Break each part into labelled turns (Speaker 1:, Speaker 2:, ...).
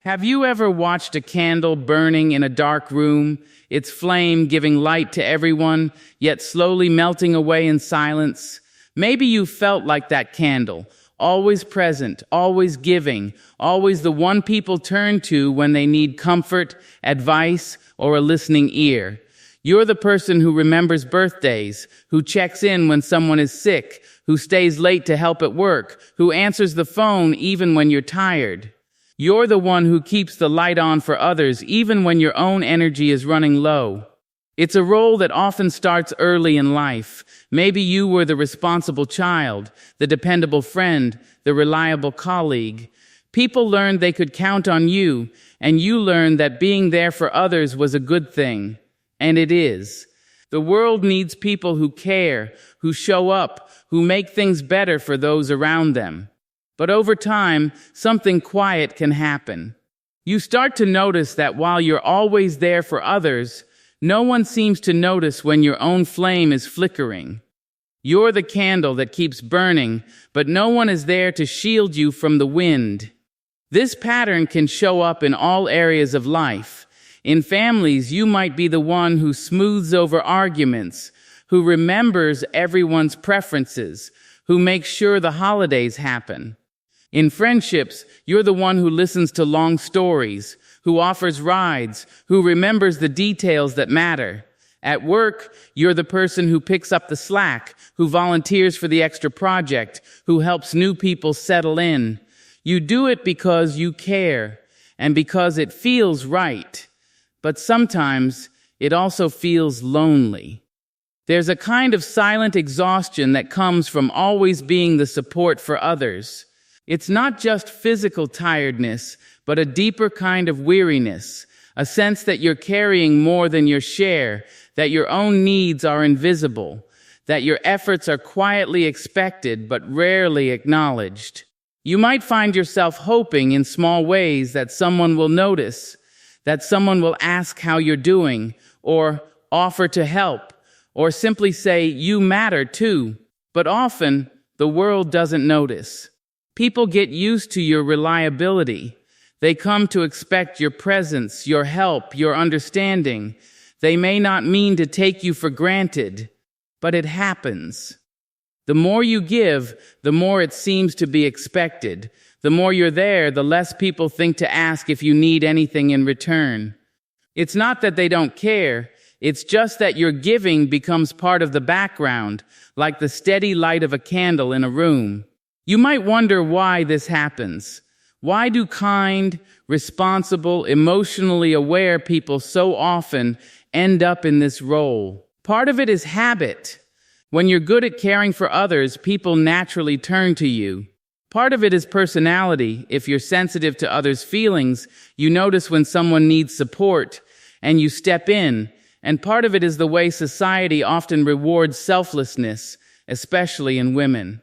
Speaker 1: Have you ever watched a candle burning in a dark room, its flame giving light to everyone, yet slowly melting away in silence? Maybe you felt like that candle, always present, always giving, always the one people turn to when they need comfort, advice, or a listening ear. You're the person who remembers birthdays, who checks in when someone is sick, who stays late to help at work, who answers the phone even when you're tired. You're the one who keeps the light on for others even when your own energy is running low. It's a role that often starts early in life. Maybe you were the responsible child, the dependable friend, the reliable colleague. People learned they could count on you, and you learned that being there for others was a good thing. And it is. The world needs people who care, who show up, who make things better for those around them. But over time, something quiet can happen. You start to notice that while you're always there for others, no one seems to notice when your own flame is flickering. You're the candle that keeps burning, but no one is there to shield you from the wind. This pattern can show up in all areas of life. In families, you might be the one who smooths over arguments, who remembers everyone's preferences, who makes sure the holidays happen. In friendships, you're the one who listens to long stories, who offers rides, who remembers the details that matter. At work, you're the person who picks up the slack, who volunteers for the extra project, who helps new people settle in. You do it because you care, and because it feels right. But sometimes, it also feels lonely. There's a kind of silent exhaustion that comes from always being the support for others. It's not just physical tiredness, but a deeper kind of weariness, a sense that you're carrying more than your share, that your own needs are invisible, that your efforts are quietly expected but rarely acknowledged. You might find yourself hoping in small ways that someone will notice, that someone will ask how you're doing, or offer to help, or simply say, "You matter too." But often, the world doesn't notice. People get used to your reliability. They come to expect your presence, your help, your understanding. They may not mean to take you for granted, but it happens. The more you give, the more it seems to be expected. The more you're there, the less people think to ask if you need anything in return. It's not that they don't care. It's just that your giving becomes part of the background, like the steady light of a candle in a room. You might wonder why this happens. Why do kind, responsible, emotionally aware people so often end up in this role? Part of it is habit. When you're good at caring for others, people naturally turn to you. Part of it is personality. If you're sensitive to others' feelings, you notice when someone needs support, and you step in. And part of it is the way society often rewards selflessness, especially in women.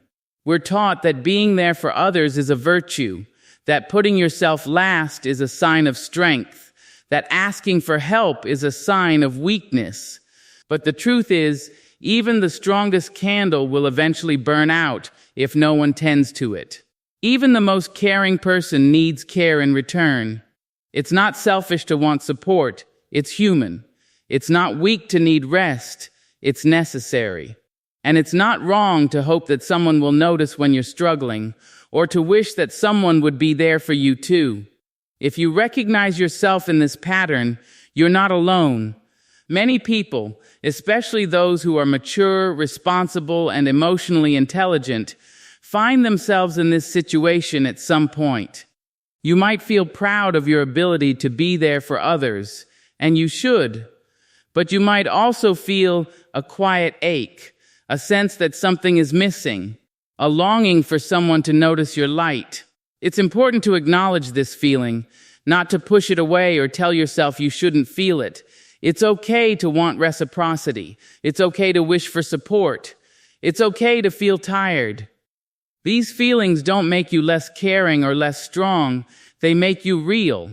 Speaker 1: We're taught that being there for others is a virtue, that putting yourself last is a sign of strength, that asking for help is a sign of weakness. But the truth is, even the strongest candle will eventually burn out if no one tends to it. Even the most caring person needs care in return. It's not selfish to want support, it's human. It's not weak to need rest, it's necessary. And it's not wrong to hope that someone will notice when you're struggling, or to wish that someone would be there for you too. If you recognize yourself in this pattern, you're not alone. Many people, especially those who are mature, responsible, and emotionally intelligent, find themselves in this situation at some point. You might feel proud of your ability to be there for others, and you should. But you might also feel a quiet ache, a sense that something is missing, a longing for someone to notice your light. It's important to acknowledge this feeling, not to push it away or tell yourself you shouldn't feel it. It's okay to want reciprocity. It's okay to wish for support. It's okay to feel tired. These feelings don't make you less caring or less strong. They make you real.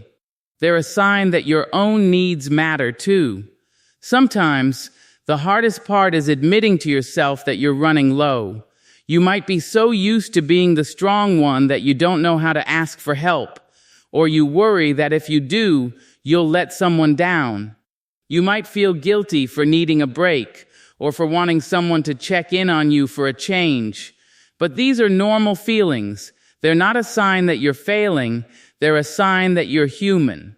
Speaker 1: They're a sign that your own needs matter too. Sometimes, the hardest part is admitting to yourself that you're running low. You might be so used to being the strong one that you don't know how to ask for help. or you worry that if you do, you'll let someone down. You might feel guilty for needing a break, or for wanting someone to check in on you for a change. But these are normal feelings. They're not a sign that you're failing, they're a sign that you're human.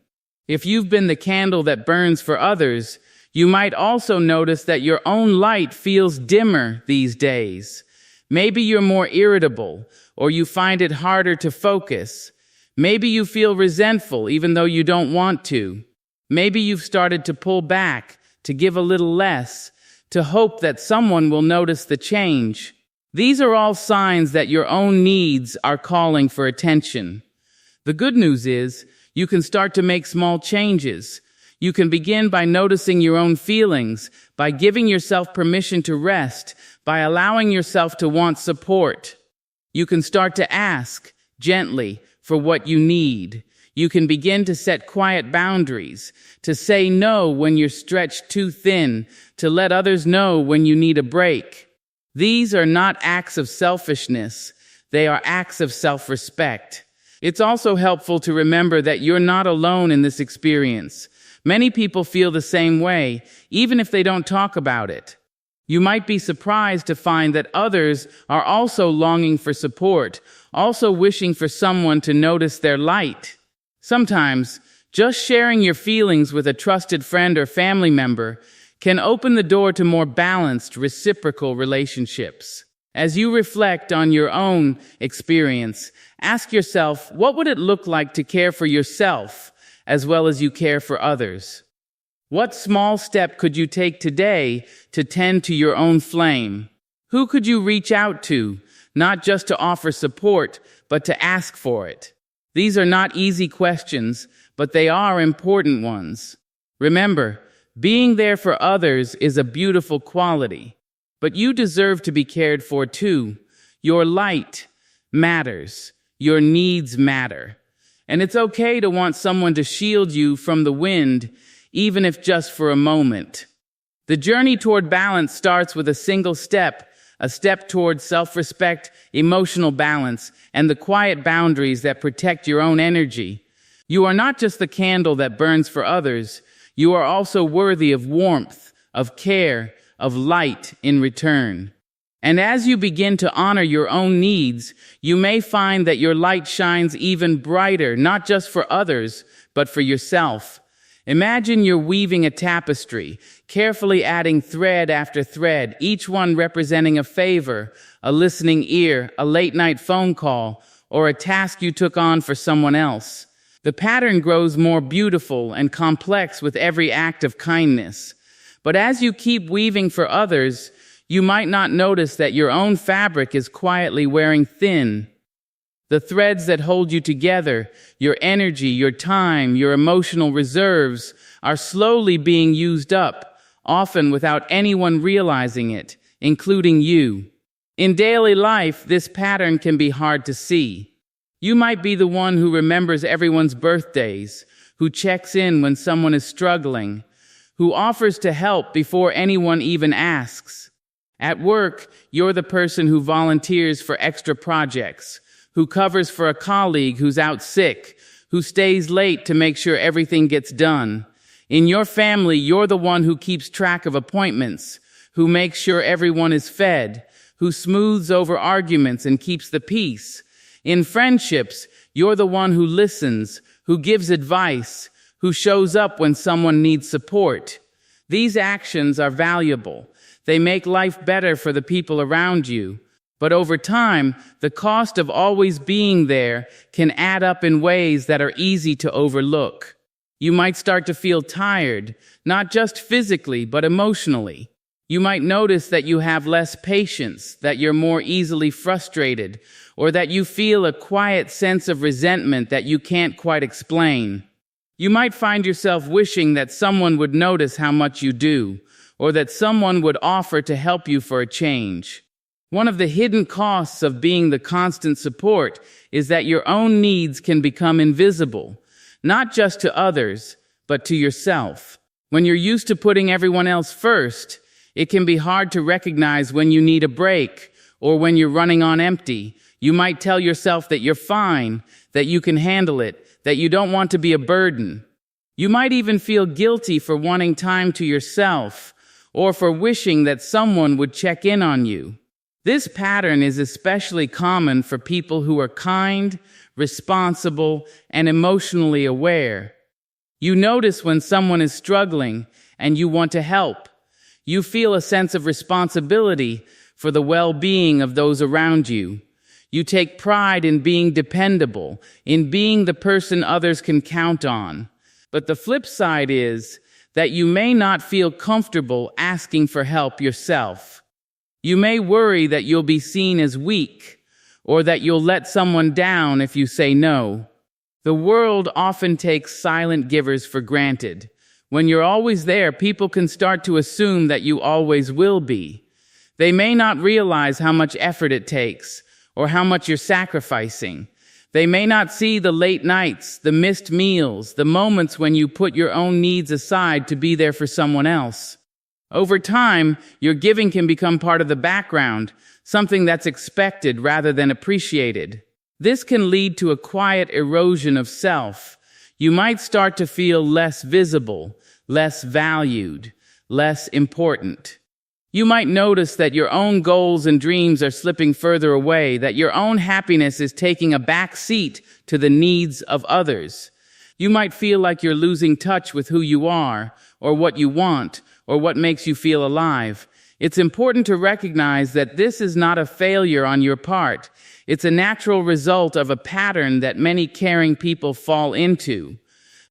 Speaker 1: If you've been the candle that burns for others, you might also notice that your own light feels dimmer these days. Maybe you're more irritable, or you find it harder to focus. Maybe you feel resentful even though you don't want to. Maybe you've started to pull back, to give a little less, to hope that someone will notice the change. These are all signs that your own needs are calling for attention. The good news is, you can start to make small changes. You can begin by noticing your own feelings, by giving yourself permission to rest, by allowing yourself to want support. You can start to ask, gently, for what you need. You can begin to set quiet boundaries, to say no when you're stretched too thin, to let others know when you need a break. These are not acts of selfishness, they are acts of self-respect. It's also helpful to remember that you're not alone in this experience. Many people feel the same way, even if they don't talk about it. You might be surprised to find that others are also longing for support, also wishing for someone to notice their light. Sometimes, just sharing your feelings with a trusted friend or family member can open the door to more balanced, reciprocal relationships. As you reflect on your own experience, ask yourself, what would it look like to care for yourself as well as you care for others? What small step could you take today to tend to your own flame? Who could you reach out to, not just to offer support, but to ask for it? These are not easy questions, but they are important ones. Remember, being there for others is a beautiful quality, but you deserve to be cared for too. Your light matters. Your needs matter. And it's okay to want someone to shield you from the wind, even if just for a moment. The journey toward balance starts with a single step, a step towards self-respect, emotional balance, and the quiet boundaries that protect your own energy. You are not just the candle that burns for others, you are also worthy of warmth, of care, of light in return. And as you begin to honor your own needs, you may find that your light shines even brighter, not just for others, but for yourself. Imagine you're weaving a tapestry, carefully adding thread after thread, each one representing a favor, a listening ear, a late-night phone call, or a task you took on for someone else. The pattern grows more beautiful and complex with every act of kindness. But as you keep weaving for others, you might not notice that your own fabric is quietly wearing thin. The threads that hold you together, your energy, your time, your emotional reserves, are slowly being used up, often without anyone realizing it, including you. In daily life, this pattern can be hard to see. You might be the one who remembers everyone's birthdays, who checks in when someone is struggling, who offers to help before anyone even asks. At work, you're the person who volunteers for extra projects, who covers for a colleague who's out sick, who stays late to make sure everything gets done. In your family, you're the one who keeps track of appointments, who makes sure everyone is fed, who smooths over arguments and keeps the peace. In friendships, you're the one who listens, who gives advice, who shows up when someone needs support. These actions are valuable. They make life better for the people around you. But over time, the cost of always being there can add up in ways that are easy to overlook. You might start to feel tired, not just physically, but emotionally. You might notice that you have less patience, that you're more easily frustrated, or that you feel a quiet sense of resentment that you can't quite explain. You might find yourself wishing that someone would notice how much you do, or that someone would offer to help you for a change. One of the hidden costs of being the constant support is that your own needs can become invisible, not just to others, but to yourself. When you're used to putting everyone else first, it can be hard to recognize when you need a break or when you're running on empty. You might tell yourself that you're fine, that you can handle it, that you don't want to be a burden. You might even feel guilty for wanting time to yourself or for wishing that someone would check in on you. This pattern is especially common for people who are kind, responsible, and emotionally aware. You notice when someone is struggling and you want to help. You feel a sense of responsibility for the well-being of those around you. You take pride in being dependable, in being the person others can count on. But the flip side is that you may not feel comfortable asking for help yourself. You may worry that you'll be seen as weak, or that you'll let someone down if you say no. The world often takes silent givers for granted. When you're always there, people can start to assume that you always will be. They may not realize how much effort it takes, or how much you're sacrificing. They may not see the late nights, the missed meals, the moments when you put your own needs aside to be there for someone else. Over time, your giving can become part of the background, something that's expected rather than appreciated. This can lead to a quiet erosion of self. You might start to feel less visible, less valued, less important. You might notice that your own goals and dreams are slipping further away, that your own happiness is taking a back seat to the needs of others. You might feel like you're losing touch with who you are, or what you want, or what makes you feel alive. It's important to recognize that this is not a failure on your part. It's a natural result of a pattern that many caring people fall into.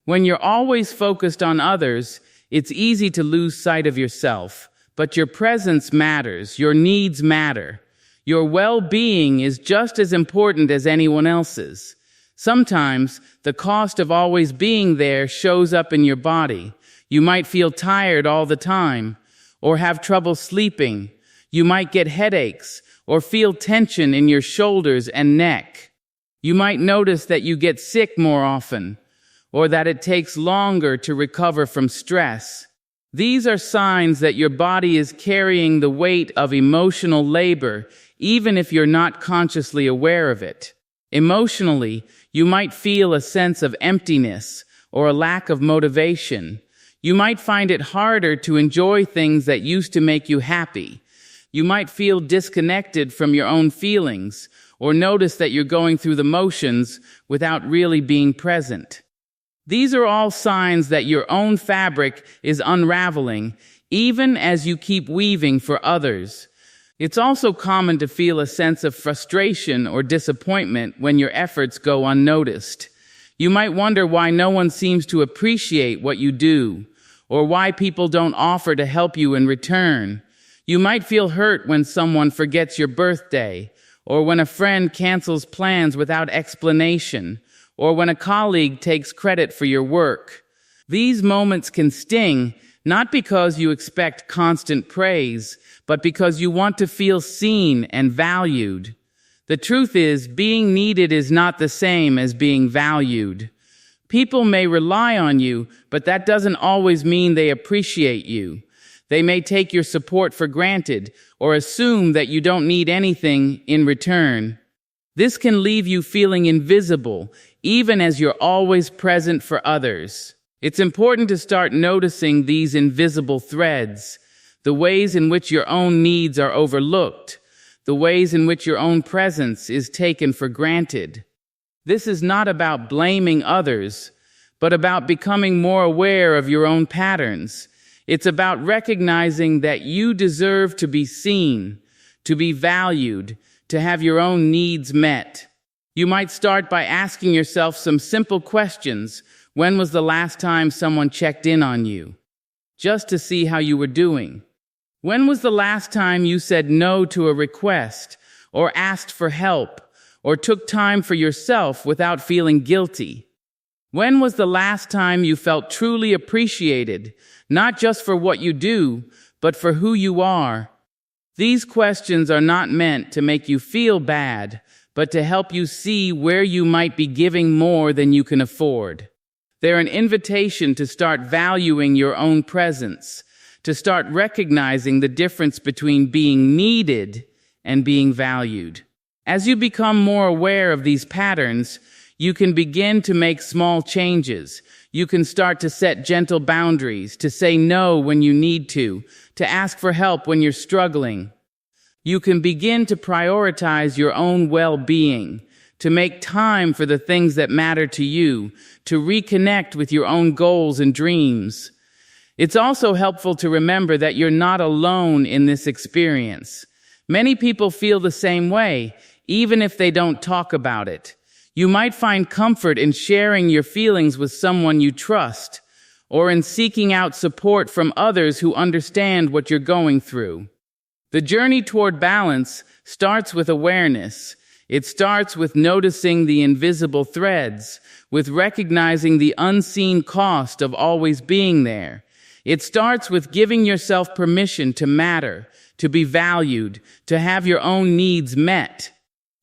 Speaker 1: When you're always focused on others, it's easy to lose sight of yourself. But your presence matters, your needs matter. Your well-being is just as important as anyone else's. Sometimes, the cost of always being there shows up in your body. You might feel tired all the time, or have trouble sleeping. You might get headaches, or feel tension in your shoulders and neck. You might notice that you get sick more often, or that it takes longer to recover from stress. These are signs that your body is carrying the weight of emotional labor, even if you're not consciously aware of it. Emotionally, you might feel a sense of emptiness or a lack of motivation. You might find it harder to enjoy things that used to make you happy. You might feel disconnected from your own feelings, or notice that you're going through the motions without really being present. These are all signs that your own fabric is unraveling, even as you keep weaving for others. It's also common to feel a sense of frustration or disappointment when your efforts go unnoticed. You might wonder why no one seems to appreciate what you do, or why people don't offer to help you in return. You might feel hurt when someone forgets your birthday, or when a friend cancels plans without explanation, or when a colleague takes credit for your work. These moments can sting, not because you expect constant praise, but because you want to feel seen and valued. The truth is, being needed is not the same as being valued. People may rely on you, but that doesn't always mean they appreciate you. They may take your support for granted, or assume that you don't need anything in return. This can leave you feeling invisible, even as you're always present for others. It's important to start noticing these invisible threads, the ways in which your own needs are overlooked, the ways in which your own presence is taken for granted. This is not about blaming others, but about becoming more aware of your own patterns. It's about recognizing that you deserve to be seen, to be valued, to have your own needs met. You might start by asking yourself some simple questions. When was the last time someone checked in on you? Just to see how you were doing. When was the last time you said no to a request, or asked for help, or took time for yourself without feeling guilty? When was the last time you felt truly appreciated, not just for what you do, but for who you are? These questions are not meant to make you feel bad, but to help you see where you might be giving more than you can afford. They're an invitation to start valuing your own presence, to start recognizing the difference between being needed and being valued. As you become more aware of these patterns, You can begin to make small changes. You can start to set gentle boundaries, to say no when you need to ask for help when you're struggling. You can begin to prioritize your own well-being, to make time for the things that matter to you, to reconnect with your own goals and dreams. It's also helpful to remember that you're not alone in this experience. Many people feel the same way, even if they don't talk about it. You might find comfort in sharing your feelings with someone you trust, or in seeking out support from others who understand what you're going through. The journey toward balance starts with awareness. It starts with noticing the invisible threads, with recognizing the unseen cost of always being there. It starts with giving yourself permission to matter, to be valued, to have your own needs met.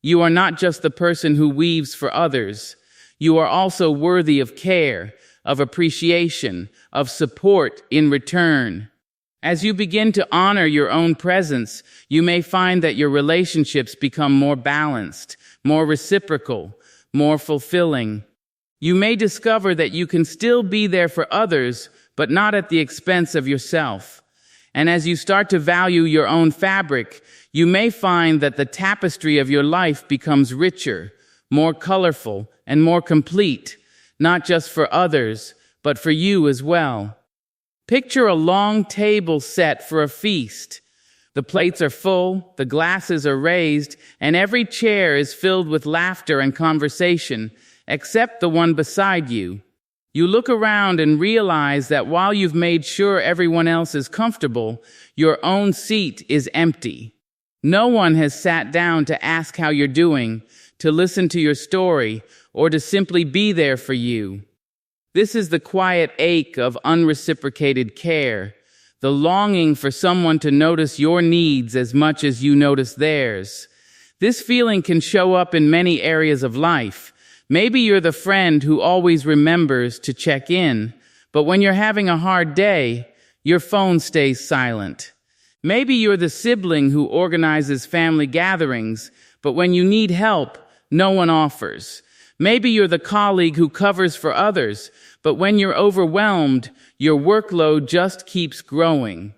Speaker 1: You are not just the person who weaves for others. You are also worthy of care, of appreciation, of support in return. As you begin to honor your own presence, you may find that your relationships become more balanced, more reciprocal, more fulfilling. You may discover that you can still be there for others, but not at the expense of yourself. And as you start to value your own fabric, you may find that the tapestry of your life becomes richer, more colorful, and more complete, not just for others, but for you as well. Picture a long table set for a feast. The plates are full, the glasses are raised, and every chair is filled with laughter and conversation, except the one beside you. You look around and realize that while you've made sure everyone else is comfortable, your own seat is empty. No one has sat down to ask how you're doing, to listen to your story, or to simply be there for you. This is the quiet ache of unreciprocated care, the longing for someone to notice your needs as much as you notice theirs. This feeling can show up in many areas of life. Maybe you're the friend who always remembers to check in, but when you're having a hard day, your phone stays silent. Maybe you're the sibling who organizes family gatherings, but when you need help, no one offers. Maybe you're the colleague who covers for others, but when you're overwhelmed, your workload just keeps growing.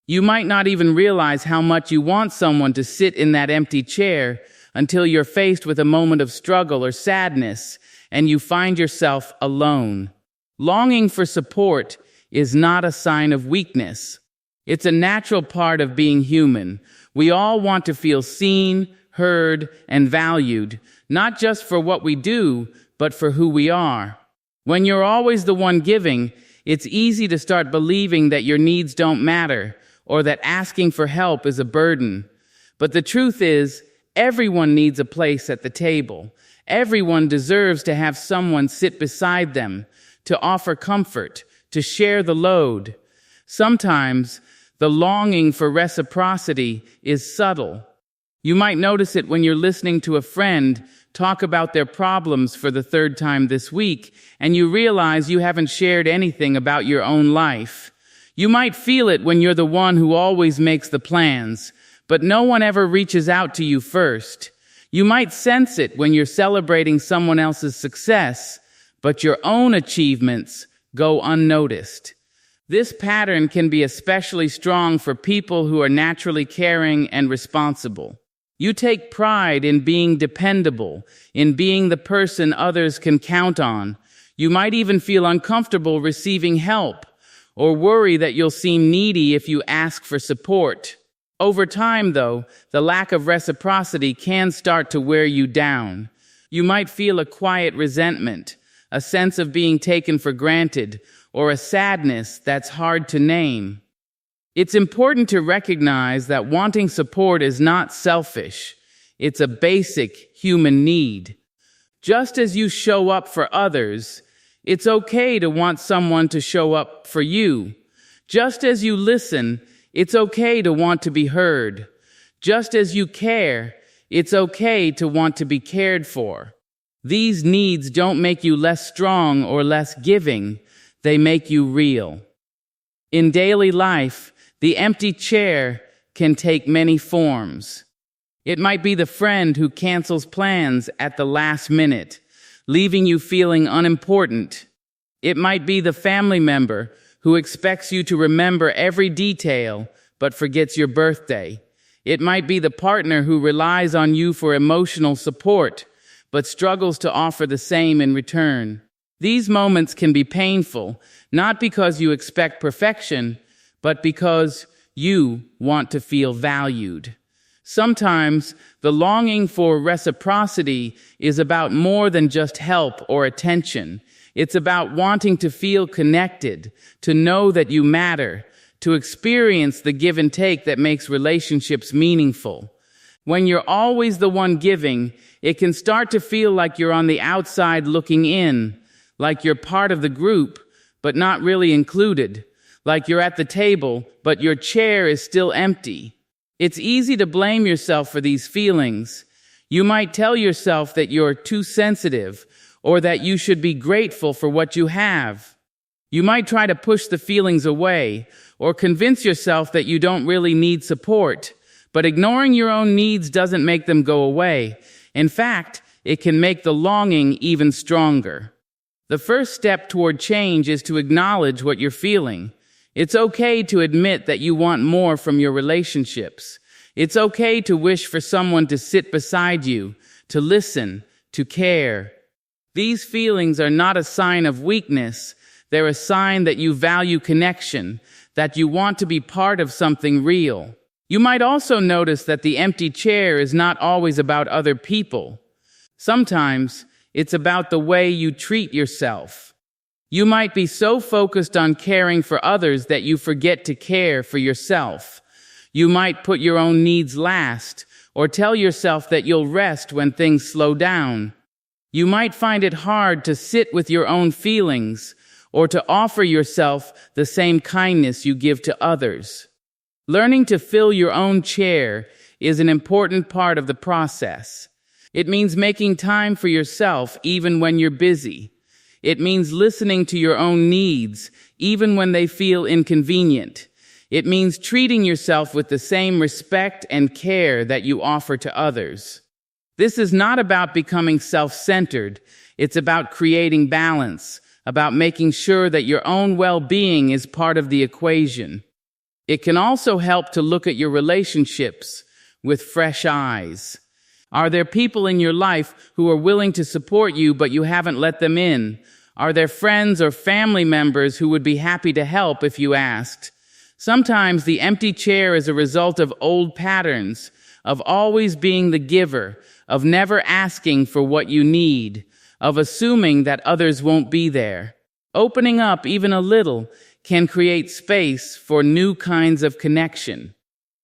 Speaker 1: You might not even realize how much you want someone to sit in that empty chair until you're faced with a moment of struggle or sadness, and you find yourself alone. Longing for support is not a sign of weakness. It's a natural part of being human. We all want to feel seen, heard, and valued, not just for what we do, but for who we are. When you're always the one giving, it's easy to start believing that your needs don't matter, or that asking for help is a burden. But the truth is, everyone needs a place at the table. Everyone deserves to have someone sit beside them, to offer comfort, to share the load. Sometimes, the longing for reciprocity is subtle. You might notice it when you're listening to a friend talk about their problems for the third time this week, and you realize you haven't shared anything about your own life. You might feel it when you're the one who always makes the plans, but no one ever reaches out to you first. You might sense it when you're celebrating someone else's success, but your own achievements go unnoticed. This pattern can be especially strong for people who are naturally caring and responsible. You take pride in being dependable, in being the person others can count on. You might even feel uncomfortable receiving help, or worry that you'll seem needy if you ask for support. Over time, though, the lack of reciprocity can start to wear you down. You might feel a quiet resentment, a sense of being taken for granted, or a sadness that's hard to name. It's important to recognize that wanting support is not selfish. It's a basic human need. Just as you show up for others, it's okay to want someone to show up for you. Just as you listen, it's okay to want to be heard. Just as you care, it's okay to want to be cared for. These needs don't make you less strong or less giving. They make you real. In daily life, the empty chair can take many forms. It might be the friend who cancels plans at the last minute, leaving you feeling unimportant. It might be the family member who expects you to remember every detail but forgets your birthday. It might be the partner who relies on you for emotional support but struggles to offer the same in return. These moments can be painful, not because you expect perfection, but because you want to feel valued. Sometimes the longing for reciprocity is about more than just help or attention. It's about wanting to feel connected, to know that you matter, to experience the give and take that makes relationships meaningful. When you're always the one giving, it can start to feel like you're on the outside looking in, like you're part of the group, but not really included, like you're at the table, but your chair is still empty. It's easy to blame yourself for these feelings. You might tell yourself that you're too sensitive, or that you should be grateful for what you have. You might try to push the feelings away, or convince yourself that you don't really need support. But ignoring your own needs doesn't make them go away. In fact, it can make the longing even stronger. The first step toward change is to acknowledge what you're feeling. It's okay to admit that you want more from your relationships. It's okay to wish for someone to sit beside you, to listen, to care. These feelings are not a sign of weakness. They're a sign that you value connection, that you want to be part of something real. You might also notice that the empty chair is not always about other people. Sometimes it's about the way you treat yourself. You might be so focused on caring for others that you forget to care for yourself. You might put your own needs last, or tell yourself that you'll rest when things slow down. You might find it hard to sit with your own feelings, or to offer yourself the same kindness you give to others. Learning to fill your own chair is an important part of the process. It means making time for yourself even when you're busy. It means listening to your own needs even when they feel inconvenient. It means treating yourself with the same respect and care that you offer to others. This is not about becoming self-centered. It's about creating balance, about making sure that your own well-being is part of the equation. It can also help to look at your relationships with fresh eyes. Are there people in your life who are willing to support you but you haven't let them in? Are there friends or family members who would be happy to help if you asked? Sometimes the empty chair is a result of old patterns, of always being the giver, of never asking for what you need, of assuming that others won't be there. Opening up even a little can create space for new kinds of connection.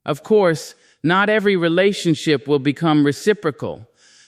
Speaker 1: Of course, not every relationship will become reciprocal.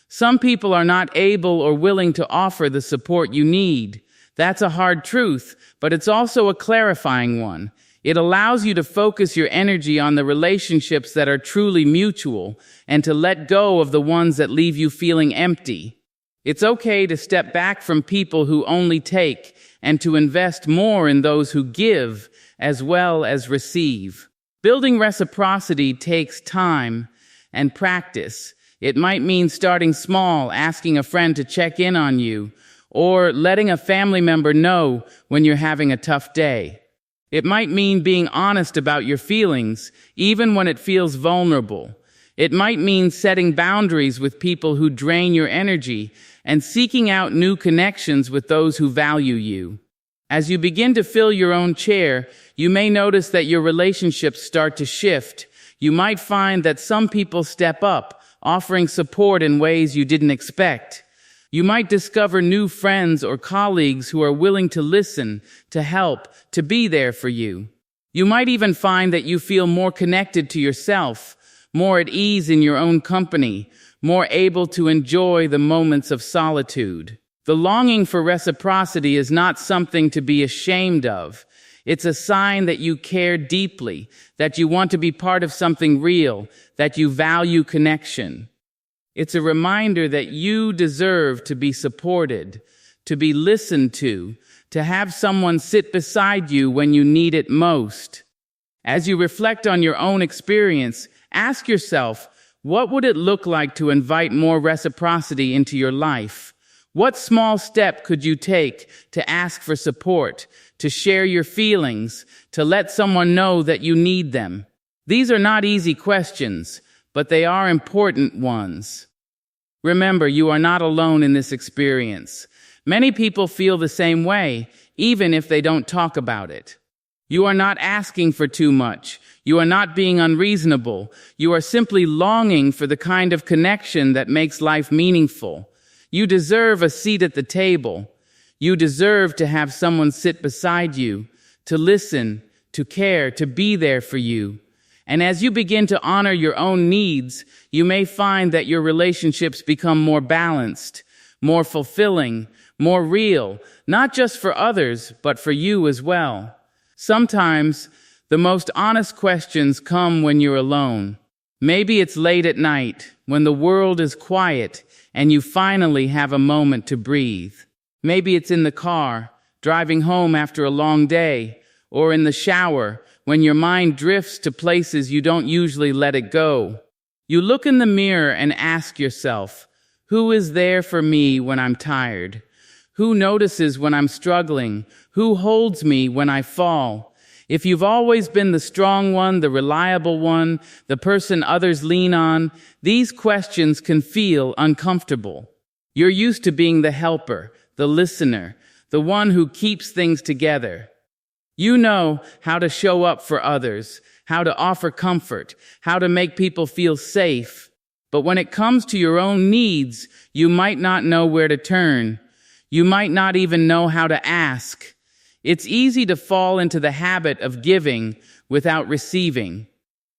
Speaker 1: Some people are not able or willing to offer the support you need. That's a hard truth, but it's also a clarifying one. It allows you to focus your energy on the relationships that are truly mutual and to let go of the ones that leave you feeling empty. It's okay to step back from people who only take and to invest more in those who give as well as receive. Building reciprocity takes time and practice. It might mean starting small, asking a friend to check in on you, or letting a family member know when you're having a tough day. It might mean being honest about your feelings, even when it feels vulnerable. It might mean setting boundaries with people who drain your energy and seeking out new connections with those who value you. As you begin to fill your own chair, you may notice that your relationships start to shift. You might find that some people step up, offering support in ways you didn't expect. You might discover new friends or colleagues who are willing to listen, to help, to be there for you. You might even find that you feel more connected to yourself, more at ease in your own company, more able to enjoy the moments of solitude. The longing for reciprocity is not something to be ashamed of. It's a sign that you care deeply, that you want to be part of something real, that you value connection. It's a reminder that you deserve to be supported, to be listened to have someone sit beside you when you need it most. As you reflect on your own experience, ask yourself, what would it look like to invite more reciprocity into your life? What small step could you take to ask for support, to share your feelings, to let someone know that you need them? These are not easy questions, but they are important ones. Remember, you are not alone in this experience. Many people feel the same way, even if they don't talk about it. You are not asking for too much. You are not being unreasonable. You are simply longing for the kind of connection that makes life meaningful. You deserve a seat at the table. You deserve to have someone sit beside you, to listen, to care, to be there for you. And as you begin to honor your own needs, you may find that your relationships become more balanced, more fulfilling, more real, not just for others, but for you as well. Sometimes, the most honest questions come when you're alone. Maybe it's late at night, when the world is quiet, and you finally have a moment to breathe. Maybe it's in the car, driving home after a long day, or in the shower, when your mind drifts to places you don't usually let it go. You look in the mirror and ask yourself, who is there for me when I'm tired? Who notices when I'm struggling? Who holds me when I fall? If you've always been the strong one, the reliable one, the person others lean on, these questions can feel uncomfortable. You're used to being the helper, the listener, the one who keeps things together. You know how to show up for others, how to offer comfort, how to make people feel safe. But when it comes to your own needs, you might not know where to turn. You might not even know how to ask. It's easy to fall into the habit of giving without receiving.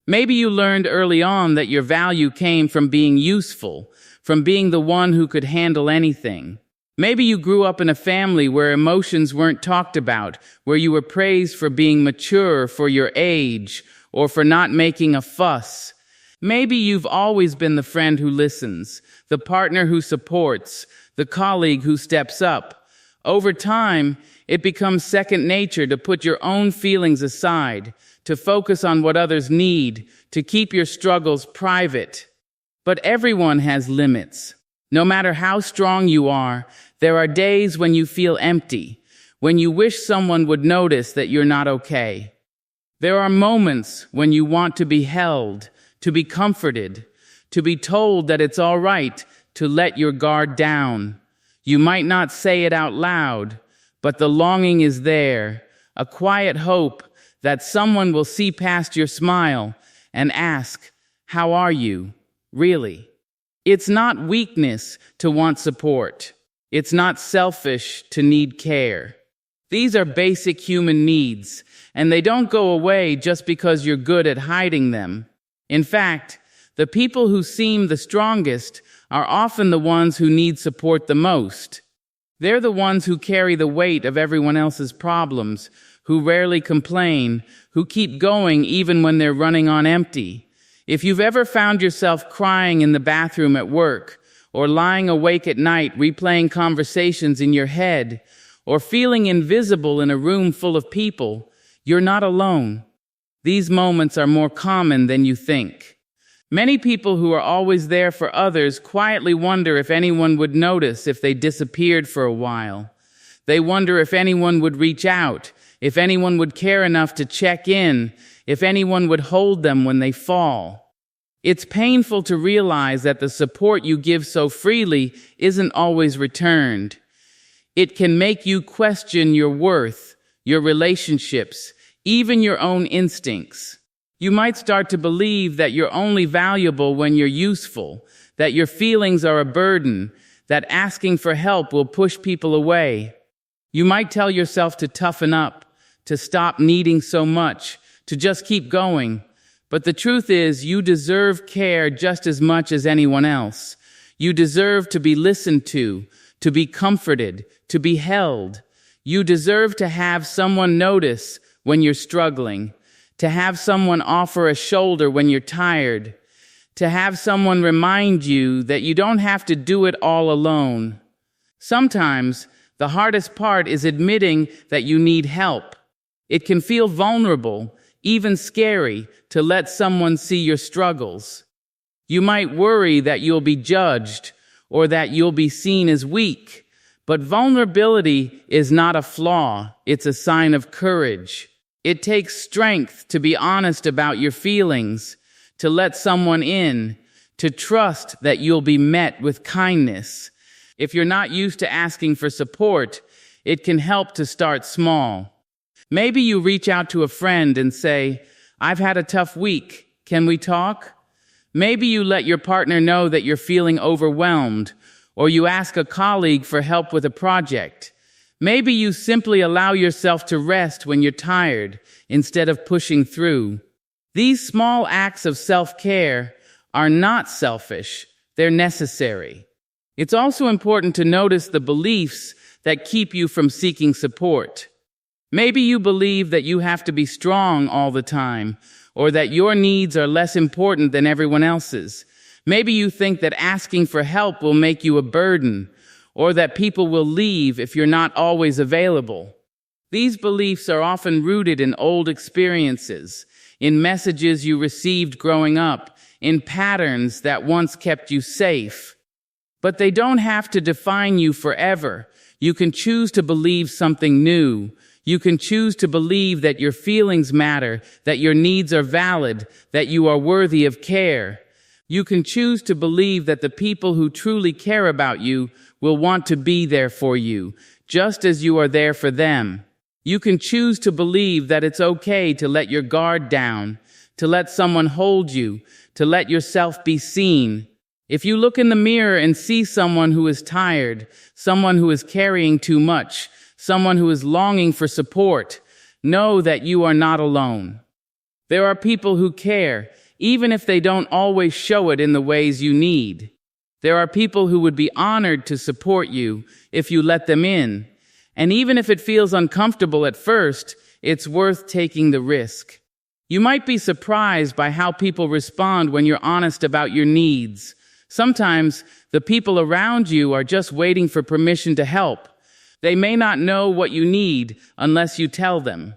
Speaker 1: Maybe you learned early on that your value came from being useful, from being the one who could handle anything. Maybe you grew up in a family where emotions weren't talked about, where you were praised for being mature for your age, or for not making a fuss. Maybe you've always been the friend who listens, the partner who supports, the colleague who steps up. Over time, it becomes second nature to put your own feelings aside, to focus on what others need, to keep your struggles private. But everyone has limits. No matter how strong you are, there are days when you feel empty, when you wish someone would notice that you're not okay. There are moments when you want to be held, to be comforted, to be told that it's all right to let your guard down. You might not say it out loud, but the longing is there, a quiet hope that someone will see past your smile and ask, "How are you, really?" It's not weakness to want support. It's not selfish to need care. These are basic human needs, and they don't go away just because you're good at hiding them. In fact, the people who seem the strongest are often the ones who need support the most. They're the ones who carry the weight of everyone else's problems, who rarely complain, who keep going even when they're running on empty. If you've ever found yourself crying in the bathroom at work, or lying awake at night replaying conversations in your head, or feeling invisible in a room full of people, you're not alone. These moments are more common than you think. Many people who are always there for others quietly wonder if anyone would notice if they disappeared for a while. They wonder if anyone would reach out, if anyone would care enough to check in, if anyone would hold them when they fall. It's painful to realize that the support you give so freely isn't always returned. It can make you question your worth, your relationships, even your own instincts. You might start to believe that you're only valuable when you're useful, that your feelings are a burden, that asking for help will push people away. You might tell yourself to toughen up, to stop needing so much, to just keep going. But the truth is, you deserve care just as much as anyone else. You deserve to be listened to be comforted, to be held. You deserve to have someone notice when you're struggling, to have someone offer a shoulder when you're tired, to have someone remind you that you don't have to do it all alone. Sometimes, the hardest part is admitting that you need help. It can feel vulnerable, even scary, to let someone see your struggles. You might worry that you'll be judged, or that you'll be seen as weak, But vulnerability is not a flaw, it's a sign of courage. It takes strength to be honest about your feelings, to let someone in, to trust that you'll be met with kindness. If you're not used to asking for support, it can help to start small. Maybe you reach out to a friend and say, "I've had a tough week. Can we talk?" Maybe you let your partner know that you're feeling overwhelmed, or you ask a colleague for help with a project. Maybe you simply allow yourself to rest when you're tired instead of pushing through. These small acts of self-care are not selfish, they're necessary. It's also important to notice the beliefs that keep you from seeking support. Maybe you believe that you have to be strong all the time, or that your needs are less important than everyone else's. Maybe you think that asking for help will make you a burden, or that people will leave if you're not always available. These beliefs are often rooted in old experiences, in messages you received growing up, in patterns that once kept you safe. But they don't have to define you forever. You can choose to believe something new. You can choose to believe that your feelings matter, that your needs are valid, that you are worthy of care. You can choose to believe that the people who truly care about you will want to be there for you, just as you are there for them. You can choose to believe that it's okay to let your guard down, to let someone hold you, to let yourself be seen. If you look in the mirror and see someone who is tired, someone who is carrying too much, someone who is longing for support, know that you are not alone. There are people who care, even if they don't always show it in the ways you need. There are people who would be honored to support you if you let them in. And even if it feels uncomfortable at first, it's worth taking the risk. You might be surprised by how people respond when you're honest about your needs. Sometimes the people around you are just waiting for permission to help. They may not know what you need unless you tell them.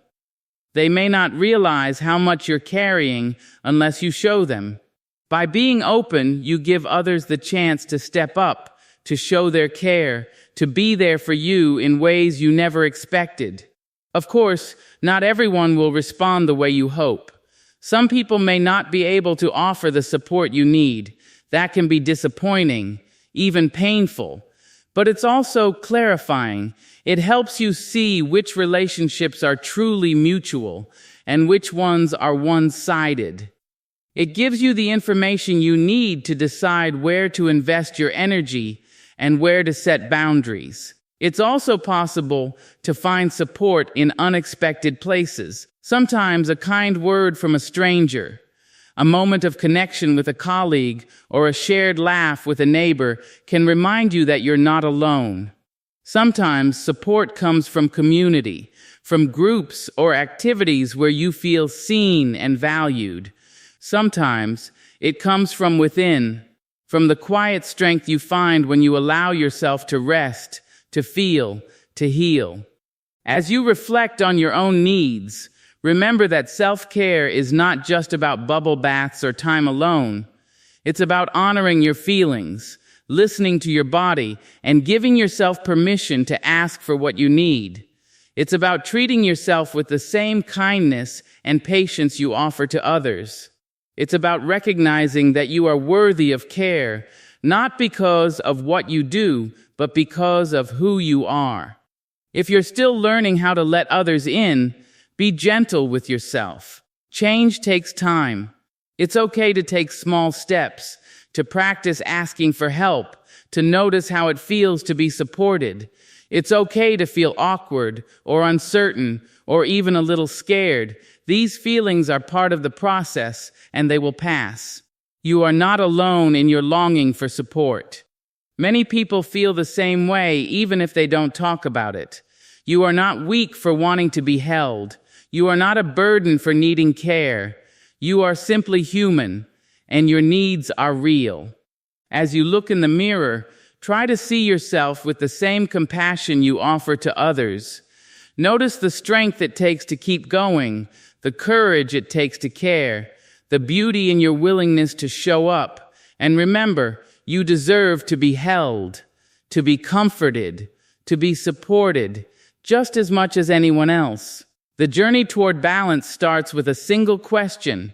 Speaker 1: They may not realize how much you're carrying unless you show them. By being open, you give others the chance to step up, to show their care, to be there for you in ways you never expected. Of course, not everyone will respond the way you hope. Some people may not be able to offer the support you need. That can be disappointing, even painful. But it's also clarifying. It helps you see which relationships are truly mutual and which ones are one-sided. It gives you the information you need to decide where to invest your energy and where to set boundaries. It's also possible to find support in unexpected places. Sometimes a kind word from a stranger, a moment of connection with a colleague, or a shared laugh with a neighbor can remind you that you're not alone. Sometimes support comes from community, from groups or activities where you feel seen and valued. Sometimes it comes from within, from the quiet strength you find when you allow yourself to rest, to feel, to heal. As you reflect on your own needs, remember that self-care is not just about bubble baths or time alone. It's about honoring your feelings, listening to your body, and giving yourself permission to ask for what you need. It's about treating yourself with the same kindness and patience you offer to others. It's about recognizing that you are worthy of care, not because of what you do, but because of who you are. If you're still learning how to let others in, be gentle with yourself. Change takes time. It's okay to take small steps, to practice asking for help, to notice how it feels to be supported. It's okay to feel awkward or uncertain or even a little scared. These feelings are part of the process and they will pass. You are not alone in your longing for support. Many people feel the same way even if they don't talk about it. You are not weak for wanting to be held. You are not a burden for needing care. You are simply human, and your needs are real. As you look in the mirror, try to see yourself with the same compassion you offer to others. Notice the strength it takes to keep going, the courage it takes to care, the beauty in your willingness to show up. And remember, you deserve to be held, to be comforted, to be supported just as much as anyone else. The journey toward balance starts with a single question: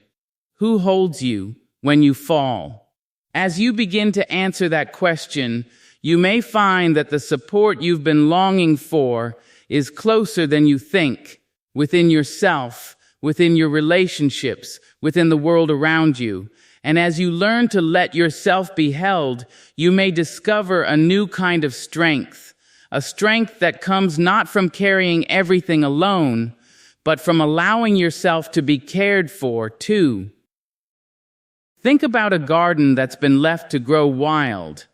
Speaker 1: who holds you when you fall? As you begin to answer that question, you may find that the support you've been longing for is closer than you think, within yourself, within your relationships, within the world around you. And as you learn to let yourself be held, you may discover a new kind of strength, a strength that comes not from carrying everything alone, but from allowing yourself to be cared for too. Think about a garden that's been left to grow wild.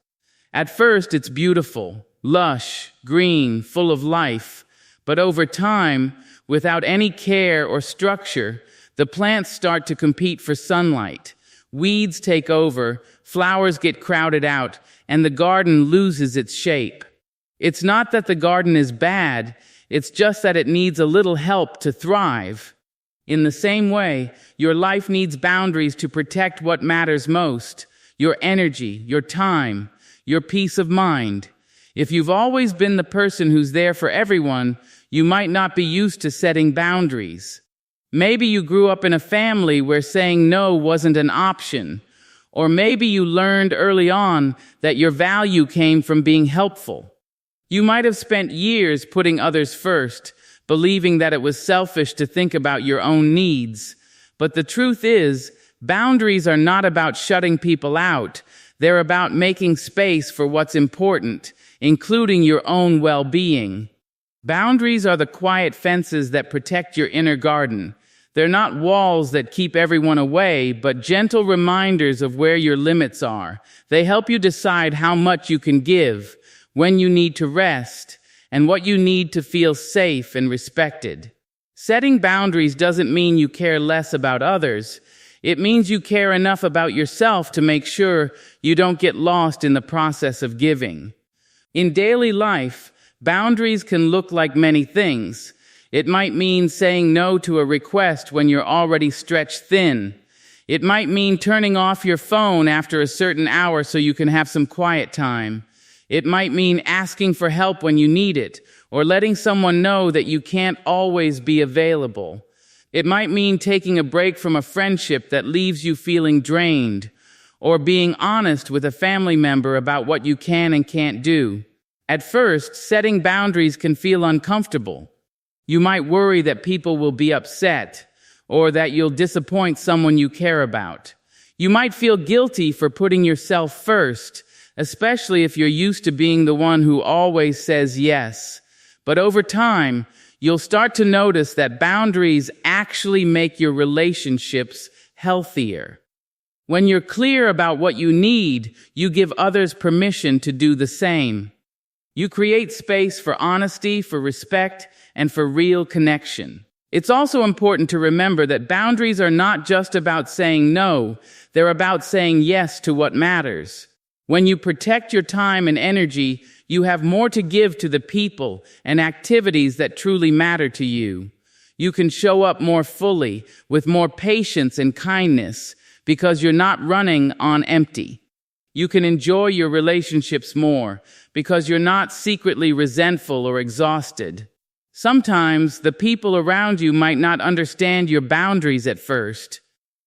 Speaker 1: At first, it's beautiful, lush, green, full of life. But over time, without any care or structure, the plants start to compete for sunlight. Weeds take over, flowers get crowded out, and the garden loses its shape. It's not that the garden is bad, it's just that it needs a little help to thrive. In the same way, your life needs boundaries to protect what matters most: your energy, your time, your peace of mind. If you've always been the person who's there for everyone, you might not be used to setting boundaries. Maybe you grew up in a family where saying no wasn't an option. Or maybe you learned early on that your value came from being helpful. You might have spent years putting others first, believing that it was selfish to think about your own needs. But the truth is, boundaries are not about shutting people out. They're about making space for what's important, including your own well-being. Boundaries are the quiet fences that protect your inner garden. They're not walls that keep everyone away, but gentle reminders of where your limits are. They help you decide how much you can give, when you need to rest, and what you need to feel safe and respected. Setting boundaries doesn't mean you care less about others. It means you care enough about yourself to make sure you don't get lost in the process of giving. In daily life, boundaries can look like many things. It might mean saying no to a request when you're already stretched thin. It might mean turning off your phone after a certain hour so you can have some quiet time. It might mean asking for help when you need it, or letting someone know that you can't always be available. It might mean taking a break from a friendship that leaves you feeling drained, or being honest with a family member about what you can and can't do. At first, setting boundaries can feel uncomfortable. You might worry that people will be upset, or that you'll disappoint someone you care about. You might feel guilty for putting yourself first, especially if you're used to being the one who always says yes. But over time, you'll start to notice that boundaries actually make your relationships healthier. When you're clear about what you need, you give others permission to do the same. You create space for honesty, for respect, and for real connection. It's also important to remember that boundaries are not just about saying no, they're about saying yes to what matters. When you protect your time and energy, you have more to give to the people and activities that truly matter to you. You can show up more fully, with more patience and kindness, because you're not running on empty. You can enjoy your relationships more, because you're not secretly resentful or exhausted. Sometimes the people around you might not understand your boundaries at first.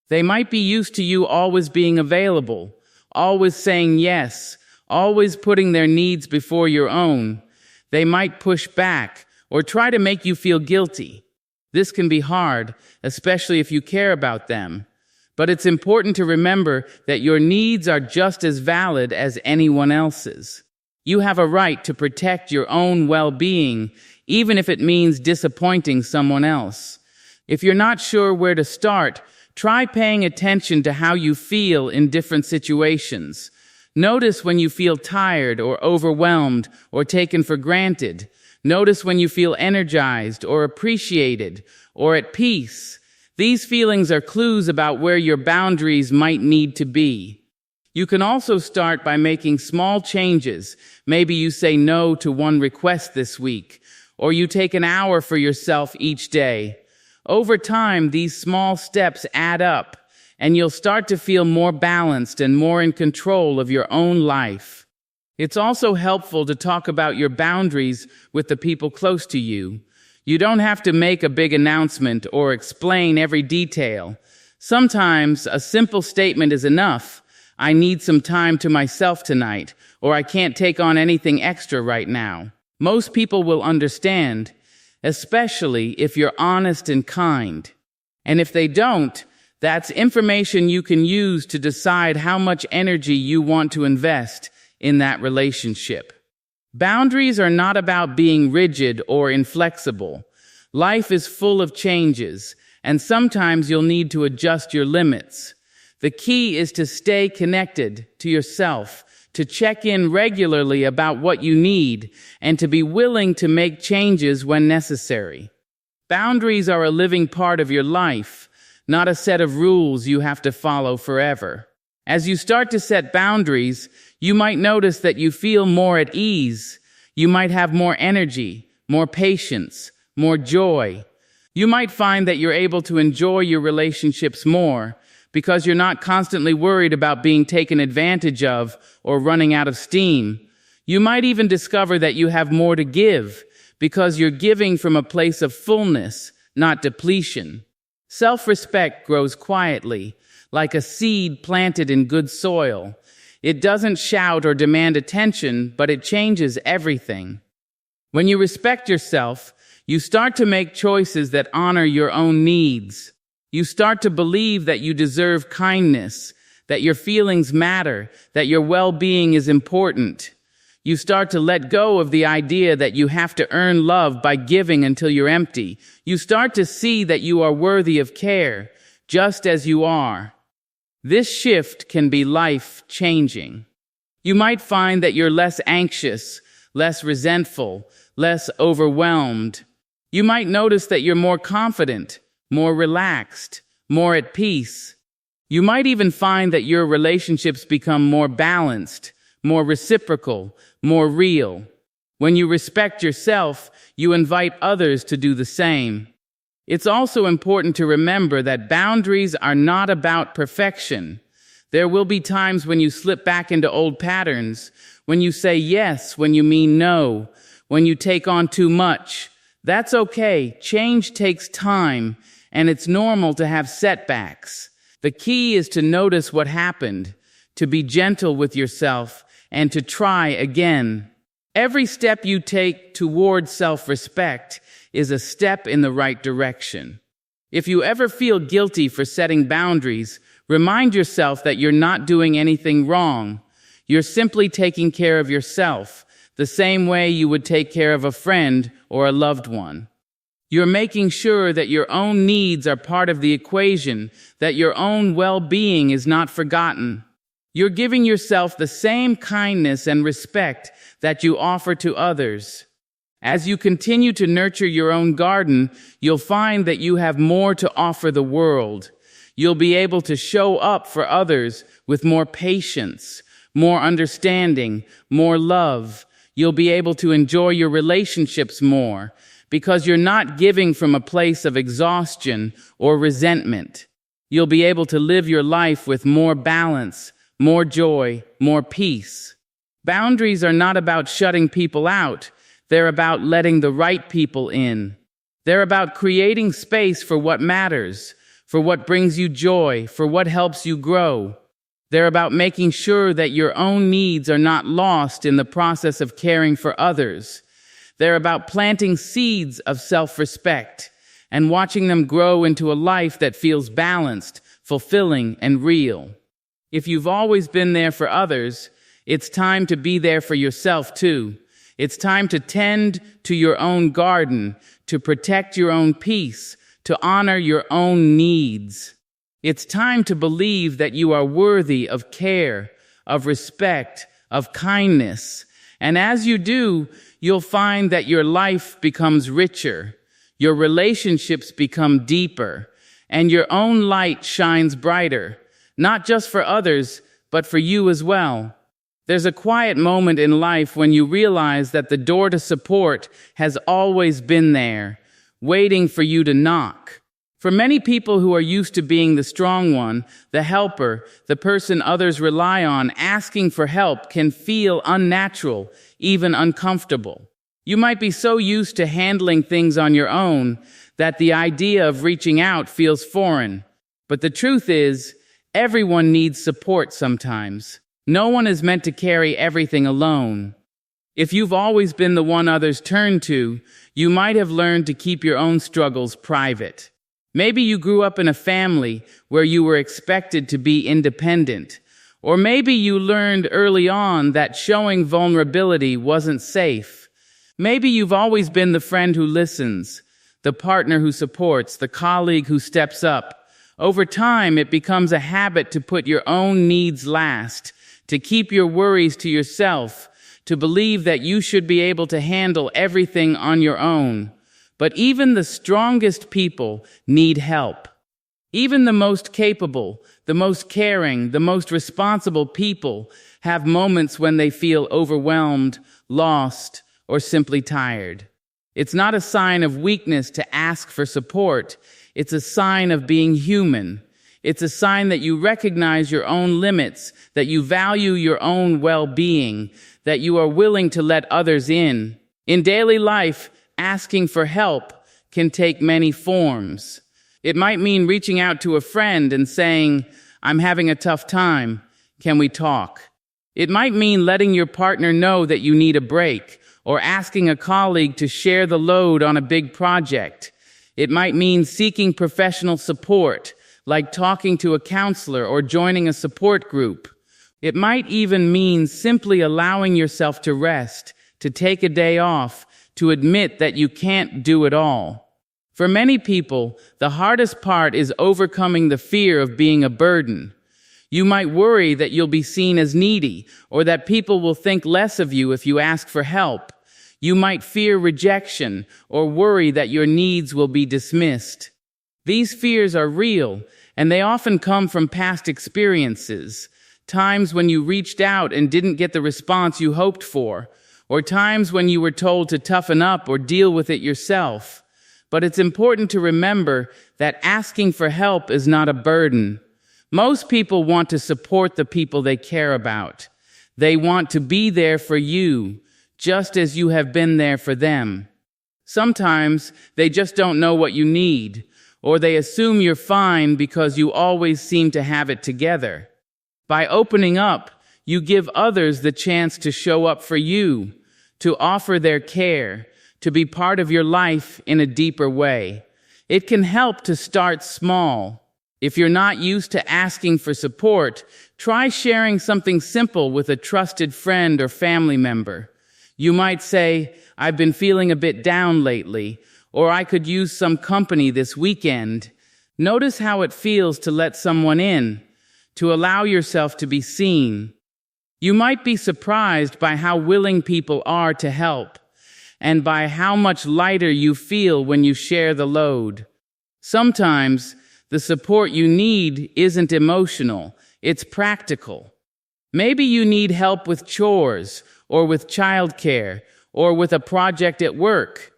Speaker 1: They might be used to you always being available, always saying yes, always putting their needs before your own. They might push back or try to make you feel guilty. This can be hard, especially if you care about them. But it's important to remember that your needs are just as valid as anyone else's. You have a right to protect your own well-being, even if it means disappointing someone else. If you're not sure where to start, try paying attention to how you feel in different situations. Notice when you feel tired or overwhelmed or taken for granted. Notice when you feel energized or appreciated or at peace. These feelings are clues about where your boundaries might need to be. You can also start by making small changes. Maybe you say no to one request this week, or you take an hour for yourself each day. Over time, these small steps add up, and you'll start to feel more balanced and more in control of your own life. It's also helpful to talk about your boundaries with the people close to you. You don't have to make a big announcement or explain every detail. Sometimes a simple statement is enough. I need some time to myself tonight, or I can't take on anything extra right now. Most people will understand, especially if you're honest and kind. And if they don't, that's information you can use to decide how much energy you want to invest in that relationship. Boundaries are not about being rigid or inflexible. Life is full of changes, and sometimes you'll need to adjust your limits. The key is to stay connected to yourself, to check in regularly about what you need, and to be willing to make changes when necessary. Boundaries are a living part of your life, not a set of rules you have to follow forever. As you start to set boundaries, you might notice that you feel more at ease. You might have more energy, more patience, more joy. You might find that you're able to enjoy your relationships more because you're not constantly worried about being taken advantage of or running out of steam. You might even discover that you have more to give because you're giving from a place of fullness, not depletion. Self-respect grows quietly, like a seed planted in good soil. It doesn't shout or demand attention, but it changes everything. When you respect yourself, you start to make choices that honor your own needs. You start to believe that you deserve kindness, that your feelings matter, that your well-being is important. You start to let go of the idea that you have to earn love by giving until you're empty. You start to see that you are worthy of care, just as you are. This shift can be life-changing. You might find that you're less anxious, less resentful, less overwhelmed. You might notice that you're more confident, more relaxed, more at peace. You might even find that your relationships become more balanced, more reciprocal, more real. When you respect yourself, you invite others to do the same. It's also important to remember that boundaries are not about perfection. There will be times when you slip back into old patterns, when you say yes when you mean no, when you take on too much. That's okay. Change takes time, and it's normal to have setbacks. The key is to notice what happened, to be gentle with yourself, and to try again. Every step you take toward self-respect is a step in the right direction. If you ever feel guilty for setting boundaries, remind yourself that you're not doing anything wrong. You're simply taking care of yourself, the same way you would take care of a friend or a loved one. You're making sure that your own needs are part of the equation, that your own well-being is not forgotten. You're giving yourself the same kindness and respect that you offer to others. As you continue to nurture your own garden, you'll find that you have more to offer the world. You'll be able to show up for others with more patience, more understanding, more love. You'll be able to enjoy your relationships more because you're not giving from a place of exhaustion or resentment. You'll be able to live your life with more balance, more joy, more peace. Boundaries are not about shutting people out. They're about letting the right people in. They're about creating space for what matters, for what brings you joy, for what helps you grow. They're about making sure that your own needs are not lost in the process of caring for others. They're about planting seeds of self-respect and watching them grow into a life that feels balanced, fulfilling, and real. If you've always been there for others, it's time to be there for yourself too. It's time to tend to your own garden, to protect your own peace, to honor your own needs. It's time to believe that you are worthy of care, of respect, of kindness. And as you do, you'll find that your life becomes richer, your relationships become deeper, and your own light shines brighter, not just for others, but for you as well. There's a quiet moment in life when you realize that the door to support has always been there, waiting for you to knock. For many people who are used to being the strong one, the helper, the person others rely on, asking for help can feel unnatural, even uncomfortable. You might be so used to handling things on your own that the idea of reaching out feels foreign. But the truth is, everyone needs support sometimes. No one is meant to carry everything alone. If you've always been the one others turn to, you might have learned to keep your own struggles private. Maybe you grew up in a family where you were expected to be independent. Or maybe you learned early on that showing vulnerability wasn't safe. Maybe you've always been the friend who listens, the partner who supports, the colleague who steps up. Over time, it becomes a habit to put your own needs last, to keep your worries to yourself, to believe that you should be able to handle everything on your own. But even the strongest people need help. Even the most capable, the most caring, the most responsible people have moments when they feel overwhelmed, lost, or simply tired. It's not a sign of weakness to ask for support. It's a sign of being human. It's a sign that you recognize your own limits, that you value your own well-being, that you are willing to let others in. In daily life, asking for help can take many forms. It might mean reaching out to a friend and saying, "I'm having a tough time. Can we talk?" It might mean letting your partner know that you need a break, or asking a colleague to share the load on a big project. It might mean seeking professional support, like talking to a counselor or joining a support group. It might even mean simply allowing yourself to rest, to take a day off, to admit that you can't do it all. For many people, the hardest part is overcoming the fear of being a burden. You might worry that you'll be seen as needy, or that people will think less of you if you ask for help. You might fear rejection, or worry that your needs will be dismissed. These fears are real, and they often come from past experiences, times when you reached out and didn't get the response you hoped for, or times when you were told to toughen up or deal with it yourself. But it's important to remember that asking for help is not a burden. Most people want to support the people they care about. They want to be there for you, just as you have been there for them. Sometimes they just don't know what you need, or they assume you're fine because you always seem to have it together. By opening up, you give others the chance to show up for you, to offer their care, to be part of your life in a deeper way. It can help to start small. If you're not used to asking for support, try sharing something simple with a trusted friend or family member. You might say, "I've been feeling a bit down lately," or "I could use some company this weekend." Notice how it feels to let someone in, to allow yourself to be seen. You might be surprised by how willing people are to help, and by how much lighter you feel when you share the load. Sometimes, the support you need isn't emotional, it's practical. Maybe you need help with chores, or with childcare, or with a project at work.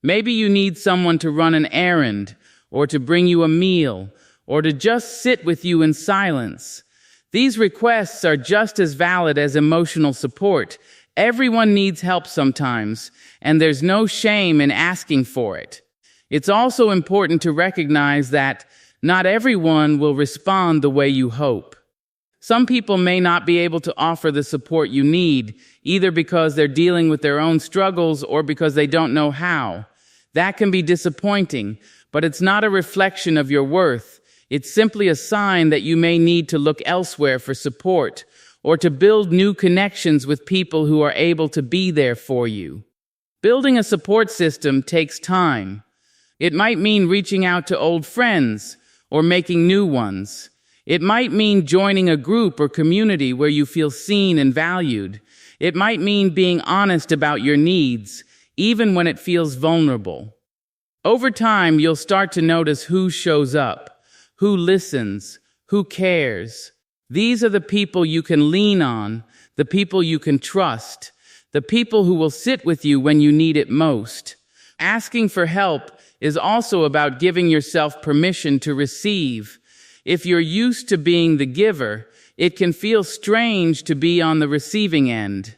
Speaker 1: Maybe you need someone to run an errand, or to bring you a meal, or to just sit with you in silence. These requests are just as valid as emotional support. Everyone needs help sometimes, and there's no shame in asking for it. It's also important to recognize that not everyone will respond the way you hope. Some people may not be able to offer the support you need, either because they're dealing with their own struggles or because they don't know how. That can be disappointing, but it's not a reflection of your worth. It's simply a sign that you may need to look elsewhere for support, or to build new connections with people who are able to be there for you. Building a support system takes time. It might mean reaching out to old friends, or making new ones. It might mean joining a group or community where you feel seen and valued. It might mean being honest about your needs, even when it feels vulnerable. Over time, you'll start to notice who shows up, who listens, who cares. These are the people you can lean on, the people you can trust, the people who will sit with you when you need it most. Asking for help is also about giving yourself permission to receive. If you're used to being the giver, it can feel strange to be on the receiving end.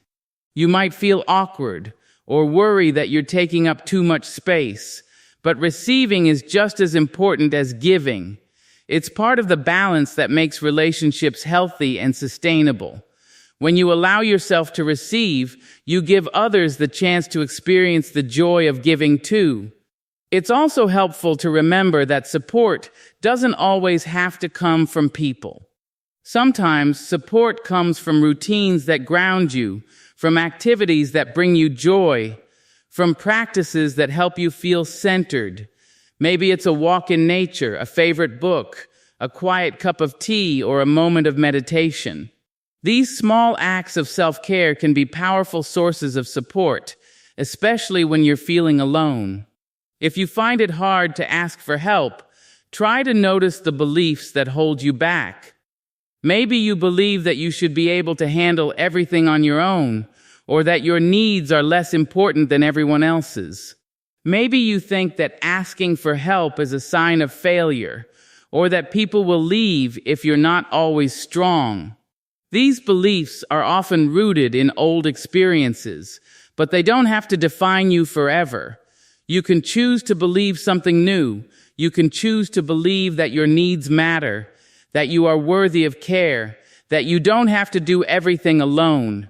Speaker 1: You might feel awkward or worry that you're taking up too much space, but receiving is just as important as giving. It's part of the balance that makes relationships healthy and sustainable. When you allow yourself to receive, you give others the chance to experience the joy of giving too. It's also helpful to remember that support doesn't always have to come from people. Sometimes support comes from routines that ground you, from activities that bring you joy, from practices that help you feel centered. Maybe it's a walk in nature, a favorite book, a quiet cup of tea, or a moment of meditation. These small acts of self-care can be powerful sources of support, especially when you're feeling alone. If you find it hard to ask for help, try to notice the beliefs that hold you back. Maybe you believe that you should be able to handle everything on your own, or that your needs are less important than everyone else's. Maybe you think that asking for help is a sign of failure, or that people will leave if you're not always strong. These beliefs are often rooted in old experiences, but they don't have to define you forever. You can choose to believe something new. You can choose to believe that your needs matter, that you are worthy of care, that you don't have to do everything alone.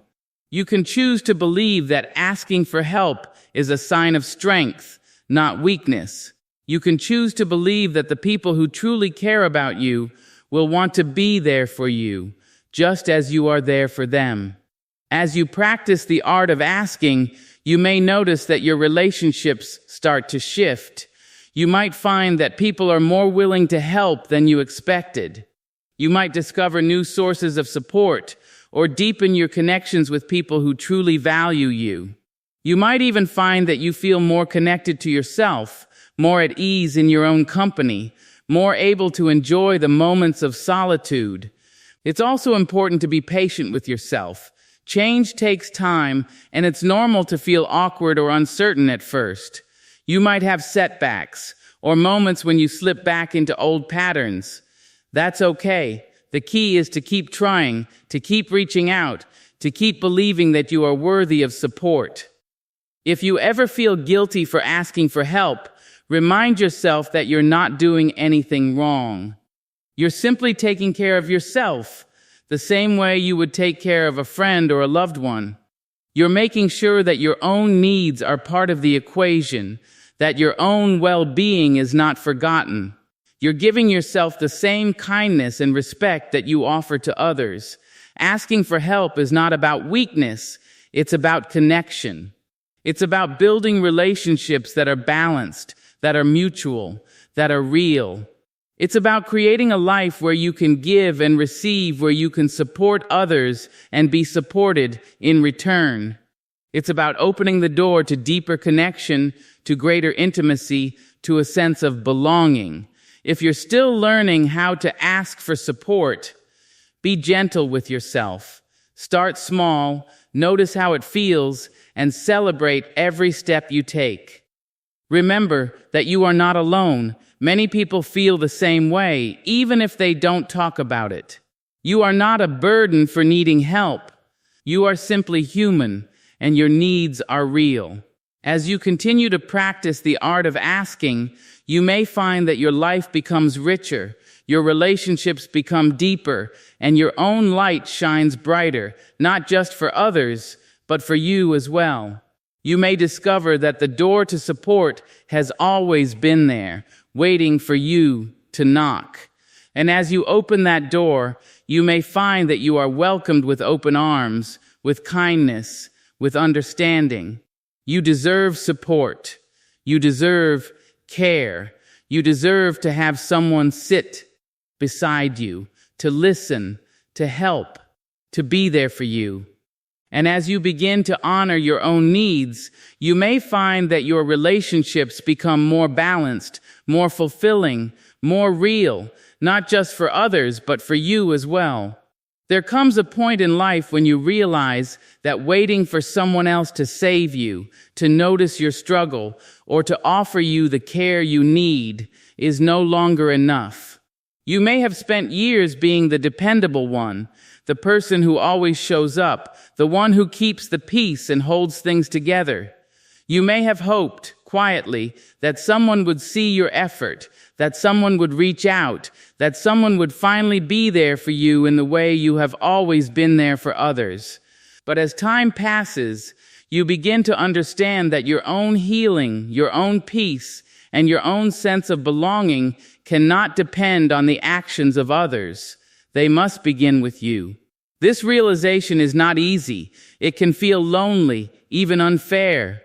Speaker 1: You can choose to believe that asking for help is a sign of strength, not weakness. You can choose to believe that the people who truly care about you will want to be there for you, just as you are there for them. As you practice the art of asking, you may notice that your relationships start to shift. You might find that people are more willing to help than you expected. You might discover new sources of support or deepen your connections with people who truly value you. You might even find that you feel more connected to yourself, more at ease in your own company, more able to enjoy the moments of solitude. It's also important to be patient with yourself. Change takes time, and it's normal to feel awkward or uncertain at first. You might have setbacks or moments when you slip back into old patterns. That's okay. The key is to keep trying, to keep reaching out, to keep believing that you are worthy of support. If you ever feel guilty for asking for help, remind yourself that you're not doing anything wrong. You're simply taking care of yourself, the same way you would take care of a friend or a loved one. You're making sure that your own needs are part of the equation, that your own well-being is not forgotten. You're giving yourself the same kindness and respect that you offer to others. Asking for help is not about weakness, it's about connection. It's about building relationships that are balanced, that are mutual, that are real. It's about creating a life where you can give and receive, where you can support others and be supported in return. It's about opening the door to deeper connection, to greater intimacy, to a sense of belonging. If you're still learning how to ask for support, be gentle with yourself. Start small, notice how it feels, and celebrate every step you take. Remember that you are not alone. Many people feel the same way, even if they don't talk about it. You are not a burden for needing help. You are simply human, and your needs are real. As you continue to practice the art of asking, you may find that your life becomes richer, your relationships become deeper, and your own light shines brighter, not just for others, but for you as well. You may discover that the door to support has always been there, waiting for you to knock. And as you open that door, you may find that you are welcomed with open arms, with kindness, with understanding. You deserve support. You deserve care. You deserve to have someone sit beside you, to listen, to help, to be there for you. And as you begin to honor your own needs, you may find that your relationships become more balanced, more fulfilling, more real, not just for others, but for you as well. There comes a point in life when you realize that waiting for someone else to save you, to notice your struggle, or to offer you the care you need is no longer enough. You may have spent years being the dependable one, the person who always shows up, the one who keeps the peace and holds things together. You may have hoped, quietly, that someone would see your effort, that someone would reach out, that someone would finally be there for you in the way you have always been there for others. But as time passes, you begin to understand that your own healing, your own peace, and your own sense of belonging cannot depend on the actions of others. They must begin with you. This realization is not easy. It can feel lonely, even unfair.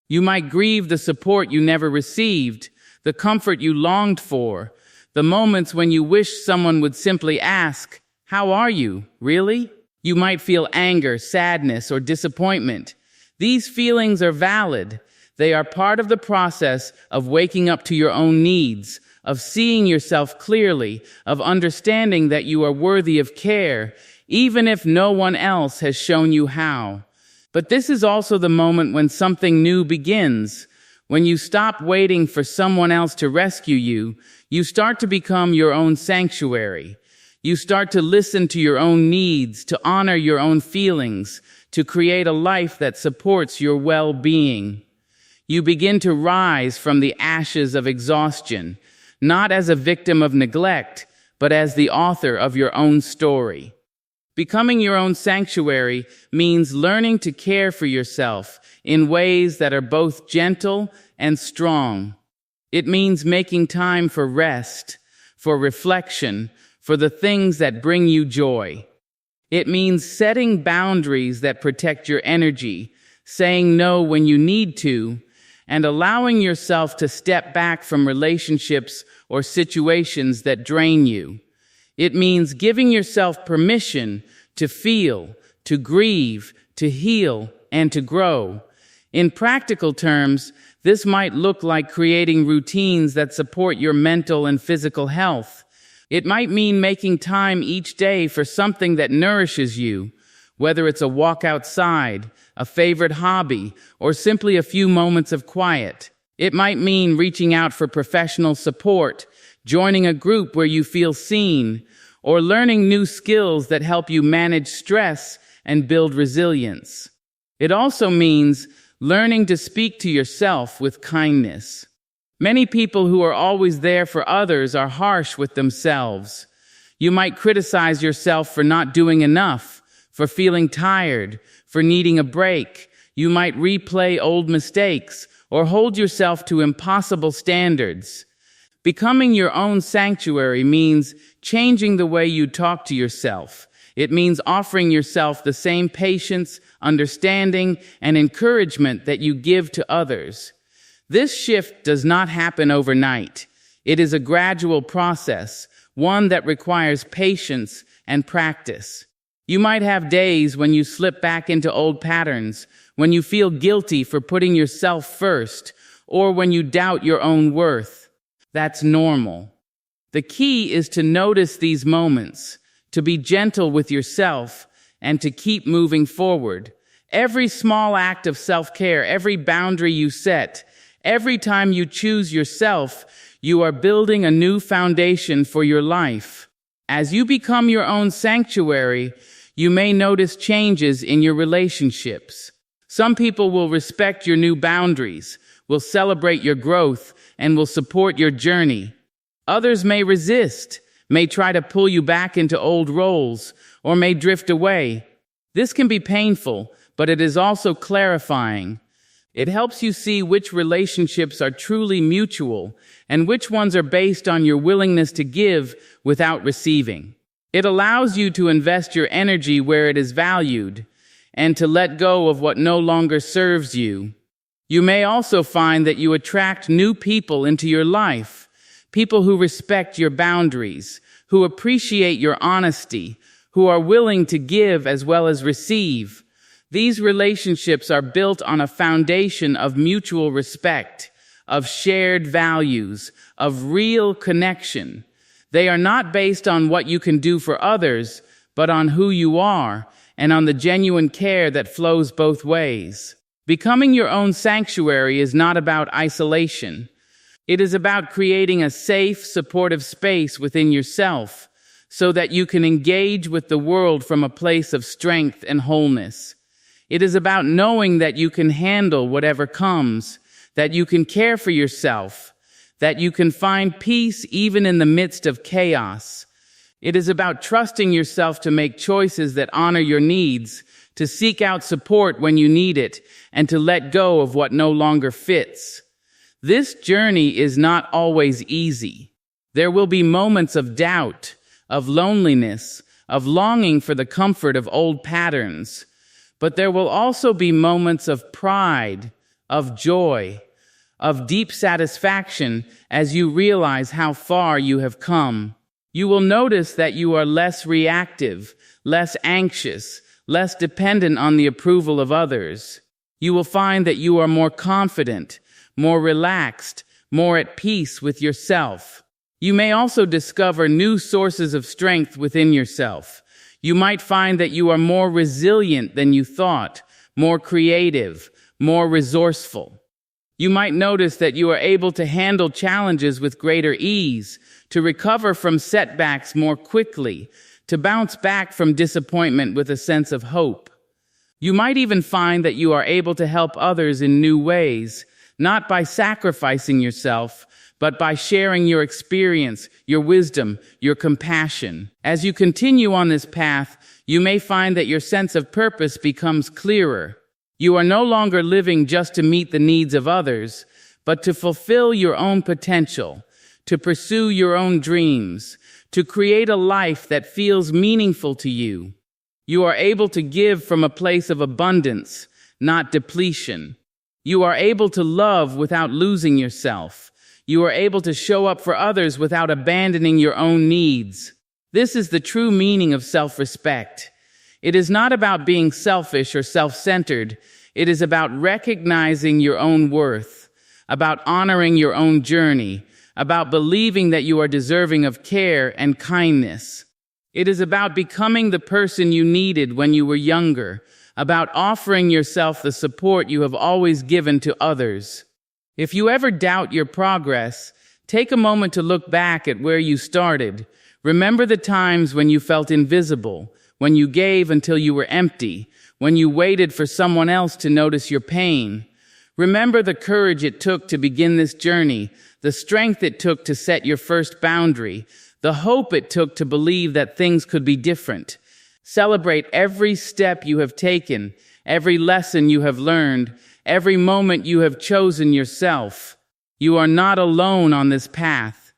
Speaker 1: You might grieve the support you never received, the comfort you longed for, the moments when you wish someone would simply ask, "How are you, really?" You might feel anger, sadness, or disappointment. These feelings are valid. They are part of the process of waking up to your own needs, of seeing yourself clearly, of understanding that you are worthy of care, even if no one else has shown you how. But this is also the moment when something new begins. When you stop waiting for someone else to rescue you, you start to become your own sanctuary. You start to listen to your own needs, to honor your own feelings, to create a life that supports your well-being. You begin to rise from the ashes of exhaustion, not as a victim of neglect, but as the author of your own story. Becoming your own sanctuary means learning to care for yourself in ways that are both gentle and strong. It means making time for rest, for reflection, for the things that bring you joy. It means setting boundaries that protect your energy, saying no when you need to, and allowing yourself to step back from relationships or situations that drain you. It means giving yourself permission to feel, to grieve, to heal, and to grow. In practical terms, this might look like creating routines that support your mental and physical health. It might mean making time each day for something that nourishes you, whether it's a walk outside, a favorite hobby, or simply a few moments of quiet. It might mean reaching out for professional support, joining a group where you feel seen, or learning new skills that help you manage stress and build resilience. It also means learning to speak to yourself with kindness. Many people who are always there for others are harsh with themselves. You might criticize yourself for not doing enough, for feeling tired, for needing a break. You might replay old mistakes or hold yourself to impossible standards. Becoming your own sanctuary means changing the way you talk to yourself. It means offering yourself the same patience, understanding, and encouragement that you give to others. This shift does not happen overnight. It is a gradual process, one that requires patience and practice. You might have days when you slip back into old patterns, when you feel guilty for putting yourself first, or when you doubt your own worth. That's normal. The key is to notice these moments, to be gentle with yourself, and to keep moving forward. Every small act of self-care, every boundary you set, every time you choose yourself, you are building a new foundation for your life. As you become your own sanctuary, you may notice changes in your relationships. Some people will respect your new boundaries, will celebrate your growth, and will support your journey. Others may resist, may try to pull you back into old roles, or may drift away. This can be painful, but it is also clarifying. It helps you see which relationships are truly mutual and which ones are based on your willingness to give without receiving. It allows you to invest your energy where it is valued and to let go of what no longer serves you. You may also find that you attract new people into your life, people who respect your boundaries, who appreciate your honesty, who are willing to give as well as receive. These relationships are built on a foundation of mutual respect, of shared values, of real connection. They are not based on what you can do for others, but on who you are and on the genuine care that flows both ways. Becoming your own sanctuary is not about isolation. It is about creating a safe, supportive space within yourself so that you can engage with the world from a place of strength and wholeness. It is about knowing that you can handle whatever comes, that you can care for yourself, that you can find peace even in the midst of chaos. It is about trusting yourself to make choices that honor your needs, to seek out support when you need it, and to let go of what no longer fits. This journey is not always easy. There will be moments of doubt, of loneliness, of longing for the comfort of old patterns. But there will also be moments of pride, of joy, of deep satisfaction as you realize how far you have come. You will notice that you are less reactive, less anxious, less dependent on the approval of others. You will find that you are more confident, more relaxed, more at peace with yourself. You may also discover new sources of strength within yourself. You might find that you are more resilient than you thought, more creative, more resourceful. You might notice that you are able to handle challenges with greater ease, to recover from setbacks more quickly, to bounce back from disappointment with a sense of hope. You might even find that you are able to help others in new ways, not by sacrificing yourself, but by sharing your experience, your wisdom, your compassion. As you continue on this path, you may find that your sense of purpose becomes clearer. You are no longer living just to meet the needs of others, but to fulfill your own potential, to pursue your own dreams, to create a life that feels meaningful to you. You are able to give from a place of abundance, not depletion. You are able to love without losing yourself. You are able to show up for others without abandoning your own needs. This is the true meaning of self-respect. It is not about being selfish or self-centered. It is about recognizing your own worth, about honoring your own journey, about believing that you are deserving of care and kindness. It is about becoming the person you needed when you were younger, about offering yourself the support you have always given to others. If you ever doubt your progress, take a moment to look back at where you started. Remember the times when you felt invisible, when you gave until you were empty, when you waited for someone else to notice your pain. Remember the courage it took to begin this journey, the strength it took to set your first boundary, the hope it took to believe that things could be different. Celebrate every step you have taken, every lesson you have learned, every moment you have chosen yourself. You are not alone on this path.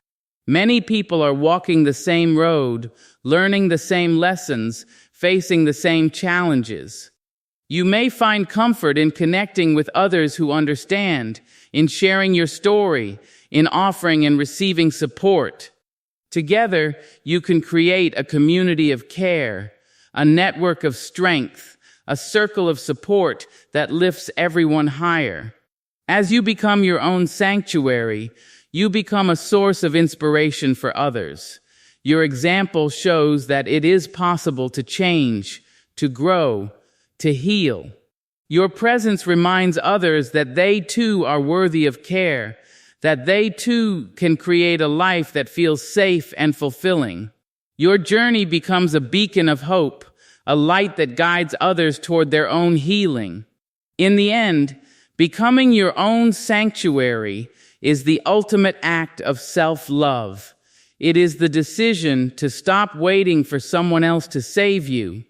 Speaker 1: Many people are walking the same road, learning the same lessons, facing the same challenges. You may find comfort in connecting with others who understand, in sharing your story, in offering and receiving support. Together, you can create a community of care, a network of strength, a circle of support that lifts everyone higher. As you become your own sanctuary, you become a source of inspiration for others. Your example shows that it is possible to change, to grow, to heal. Your presence reminds others that they too are worthy of care, that they too can create a life that feels safe and fulfilling. Your journey becomes a beacon of hope, a light that guides others toward their own healing. In the end, becoming your own sanctuary is the ultimate act of self-love. It is the decision to stop waiting for someone else to save you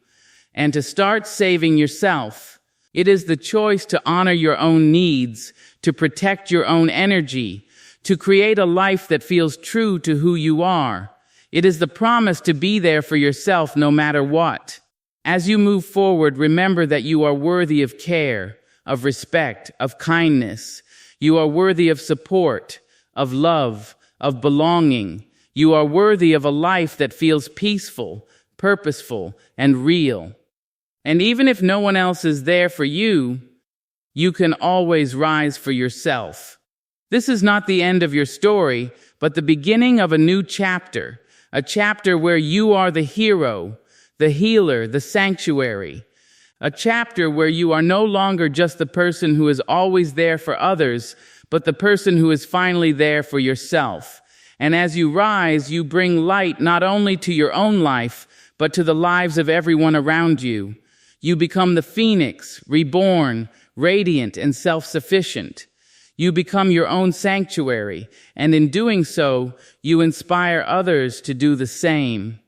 Speaker 1: and to start saving yourself. It is the choice to honor your own needs, to protect your own energy, to create a life that feels true to who you are. It is the promise to be there for yourself no matter what. As you move forward, remember that you are worthy of care, of respect, of kindness. You are worthy of support, of love, of belonging. You are worthy of a life that feels peaceful, purposeful, and real. And even if no one else is there for you, you can always rise for yourself. This is not the end of your story, but the beginning of a new chapter, a chapter where you are the hero, the healer, the sanctuary. A chapter where you are no longer just the person who is always there for others, but the person who is finally there for yourself. And as you rise, you bring light not only to your own life, but to the lives of everyone around you. You become the phoenix, reborn, radiant, and self-sufficient. You become your own sanctuary, and in doing so, you inspire others to do the same.